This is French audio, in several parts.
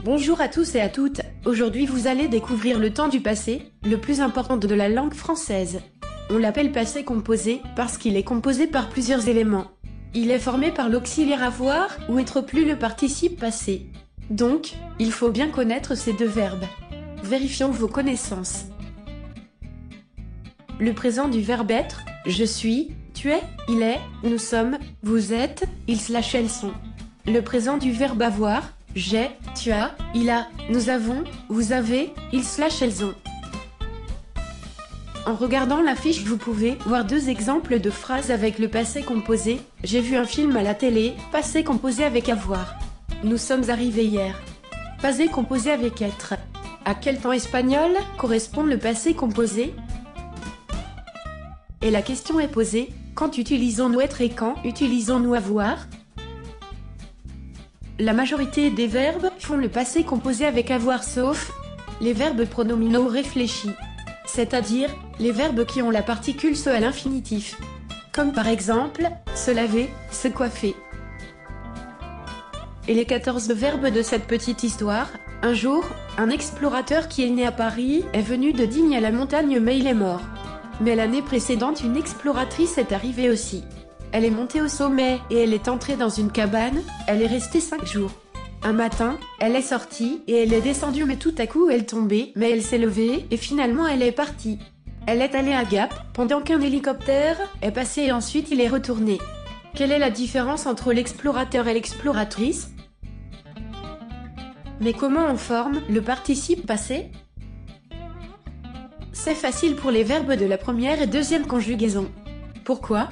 Bonjour à tous et à toutes, aujourd'hui vous allez découvrir le temps du passé, le plus important de la langue française. On l'appelle passé composé parce qu'il est composé par plusieurs éléments. Il est formé par l'auxiliaire avoir ou être plus le participe passé. Donc, il faut bien connaître ces deux verbes. Vérifions vos connaissances. Le présent du verbe être, je suis, tu es, il est, nous sommes, vous êtes, elles sont. Le présent du verbe avoir, j'ai, tu as, il a, nous avons, vous avez, elles ont. En regardant la fiche, vous pouvez voir deux exemples de phrases avec le passé composé. J'ai vu un film à la télé, passé composé avec avoir. Nous sommes arrivés hier. Passé composé avec être. À quel temps espagnol correspond le passé composé? Et la question est posée, quand utilisons-nous être et quand utilisons-nous avoir? La majorité des verbes font le passé composé avec avoir sauf les verbes pronominaux réfléchis, c'est-à-dire les verbes qui ont la particule se à l'infinitif, comme par exemple se laver, se coiffer. Et les 14 verbes de cette petite histoire. Un jour, un explorateur qui est né à Paris est venu de Digne à la montagne mais il est mort. Mais l'année précédente, une exploratrice est arrivée aussi. Elle est montée au sommet et elle est entrée dans une cabane, elle est restée 5 jours. Un matin, elle est sortie et elle est descendue mais tout à coup elle tombait, mais elle s'est levée et finalement elle est partie. Elle est allée à Gap, pendant qu'un hélicoptère est passé et ensuite il est retourné. Quelle est la différence entre l'explorateur et l'exploratrice? Mais comment on forme le participe passé? C'est facile pour les verbes de la première et deuxième conjugaison. Pourquoi?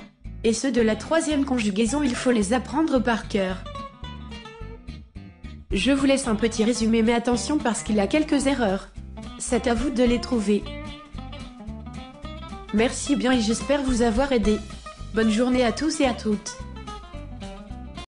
Et ceux de la troisième conjugaison, il faut les apprendre par cœur. Je vous laisse un petit résumé, mais attention parce qu'il y a quelques erreurs. C'est à vous de les trouver. Merci bien et j'espère vous avoir aidé. Bonne journée à tous et à toutes.